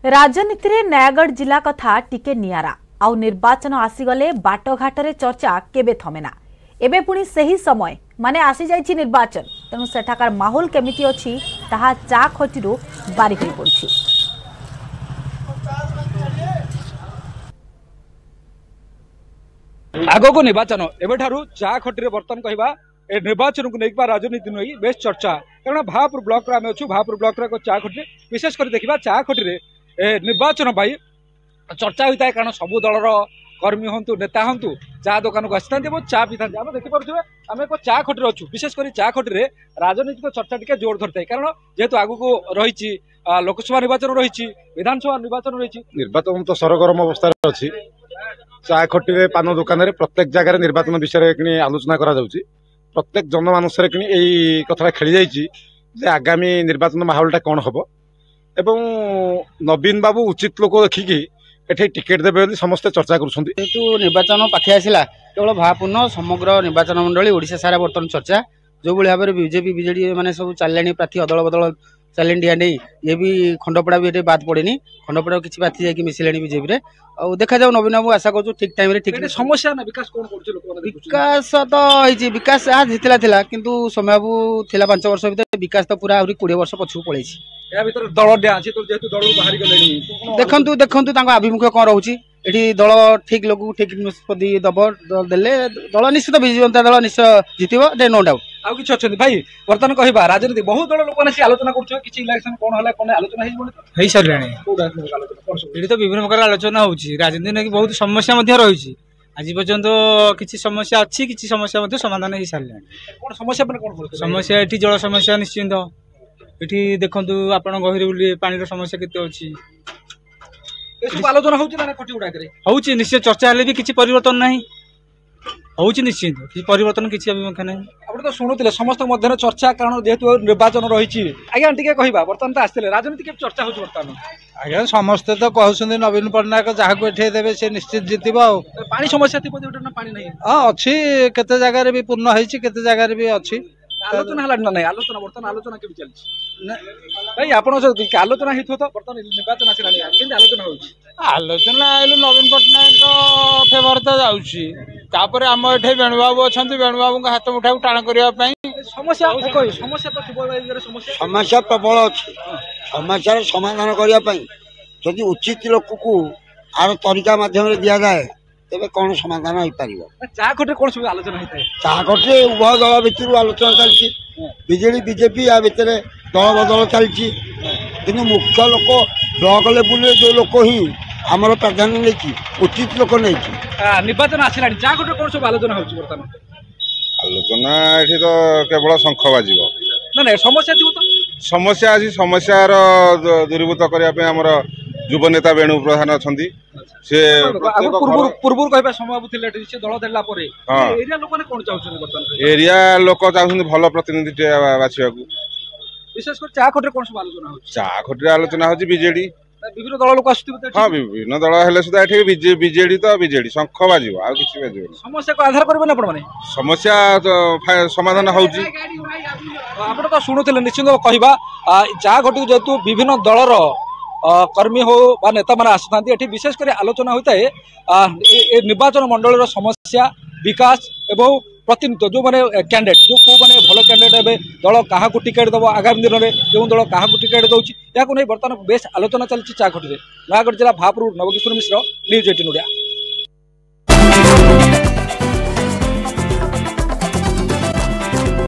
राजनीति रे नयागढ़ जिला कथा टिके नियारा आउ निर्वाचन आसीगले बाटघाटरे चर्चा केबे थमेना। एबे पुणी सही समय माने आसी जाइछि निर्वाचन, तेणु सेठाकार माहौल केमिति अछि ताहा चा खटिरु बारी होई पड़छि। आगो को निर्वाचन एबेठारु चा खटिरे बर्तन कहबा ए निर्वाचन को नहीं राजनीति नहीं बेस चर्चा, कारण भापुर ब्लॉक रे आमे अछु। भापुर ब्लॉक रे चा खटि विशेष कर देखिबा चा खटि निर्वाचन पाई चर्चा होता है, कारण सबू दलर कर्मी हूँ नेता हूँ चा दुकान को आसी चा पी था। देखिपे आम एक चा खटि अच्छु, विशेष कर चा खटि राजनीतिक चर्चा टी जोर धरता है, कारण जेहेतु आगू रही लोकसभा निर्वाचन रही विधानसभा निर्वाचन रही। निर्वाचन तो सरगरम अवस्था अच्छी। चा खटि पान दुकान प्रत्येक जगह निर्वाचन विषय कि आलोचना करा प्रत्येक जनमानस यही कथा खेली जाइए आगामी निर्वाचन माहौल कौन हम एवं नवीन बाबू उचित लोक देखिकी एठे टिकेट देवे समस्ते चर्चा करूँ। निर्वाचन पाखे आसला केवल भापूर्ण समग्र निर्वाचन मंडली ओडिशा सारा बर्तमान चर्चा जो भाई भाव में बीजेपी बीजेडी मैंने सब चलिए प्रार्थी अदल बदल चलिए डिया नहीं, ये भी खंडपड़ा भी ये बाद पड़ेनी। खंडपड़ा किसी प्रार्थी जाकि मिसिले बीजेपी और देखा जाऊ नवीन बाबू आशा करूँ ठीक टाइम ठीक समस्या ना विकास कौन विकास तो विकास आज जीतला थिला, किंतु समय बाबू थिला 5 वर्ष भीतर विकास तो पूरा 20 वर्ष पछू पड़े दल दल बाहरी गले। देखंतु देखंतु तांको आभिमुख्य कौन रोची एठी दल ठीक लोक ठीक निष्पत्ति दब देले दल निश्चित विजयवंता दल निश्चय जितिबो दे नो डाउट। आउ किछ अछन भाई वर्तमान कहबा राजनीति बहुत दल लोक ने आलोचना करछ किछि इलेक्शन कोन हला कोन आलोचना हेइ सरलाणी कोन तो विभिन्न प्रकार आलोचना होउची। राजनीति ने बहुत समस्या मध्ये रहिछि, आज पर्यंत किछि समस्या अछि किछि समस्या मध्ये समाधान हेइ सरलाणी। कोन समस्या पर कोन समस्या एठी जल समस्या निश्चित एठी देखंतु आपण गहिरे बुली पानी रो समस्या केते अछि आलोचना होउची ना कोठी उडा करे होउची निश्चय चर्चा हेले भी किछि परिवर्तन नाही होउची निश्चित किछि परिवर्तन किछि अभिमुख नाही। आपण तो सुनुतिले समस्त मध्य चर्चा, कारण जेहेतु निर्वाचन रही आज्ञा टिके कहबा वर्तमान तो आस्ते राजनीति के चर्चा होउची वर्तमान आज्ञा समस्ते तो कहउछन नवीन पटनायक जहाँ को एठे देबे से निश्चित जितिबा। पानी समस्या थिबो ना पानी नहीं अच्छी केते जगह रे भी पूर्ण होईची केते जगह रे भी अच्छी आलोचना हला ना आलोचना वर्तमान आलोचना के चलछि भाई आपण जो आलोचना हिथो तो वर्तमान निर्वाचन आसी ना केन आलोचना होउची आलोचना आइलो नवीन पटनायक फेवर तो जाउची तापर हम एठे बेणुबाबू अछंती बेणुबाबू का हाथ मुठा टाण करिया पई समस्या समस्या तो थिबो समस्या समस्या प्रबल अछि। समस्या समाधान करिया पई यदि उचित लोक को आर तरीका माध्यम रे दिया जाए तेबे कौन समाधान हो पारिबो। चा खटे कोन सब आलोचना होइताय चा खटे उभय दल भितर आलोचना चलछि, बीजेडी बीजेपी या भितर दल बदल चलछि, किंतु मुख्य लोक ब्लॉक लेवल रे जो लोक ही हमर प्राधान्य लेछि उचित लोक लेछि। निर्वाचन आसिलानी चा खटे कोन सब आलोचना होछि वर्तमान आलोचना एठी तो केवल शंख बाजिबो ना ना समस्या थिबो तो समस्या अछि समस्यार दूरीभूत करिया पे हमर युवा नेता वेणु प्रधान अछंती से पूर्व कहबा समय बुथिले से दल देला परे एरिया लोक ने कोन चाहउछन वर्तमान एरिया लोक चाहउछन भलो प्रतिनिधि बाछियाकू। विशेष कर चा खटे कोन सब आलोचना होछि चा खटे आलोचना होछि बीजेडी विभिन्न दल लोक आसुथिबे हां विभिन्न दल हेले सुदा एठी बीजेडी तो बीजेडी शंख बाजिबो आ किछि बाजिबो। समस्या को आधार करबे ना आपण माने समस्या समाधान होउछि। आपण तो सुनुथिले निश्चित कहबा चा खटे जेतु विभिन्न दलर कर्मी हो नेता मैंने आसुता ये विशेष कर आलोचना होता है निर्वाचन मंडल समस्या विकास एवं प्रतिनिधित्व जो मैंने कैंडिडेट जो को मैंने भल कैंडिडेट हे दल क्या टिकेट दब आगामी दिन में जो दल क्या टिकेट दौर या बर्तमान बेस आलोचना चलती चा खटि। नयागढ़ जिला भापुर नवकिशोर मिश्र, न्यूज 18 ओडिया।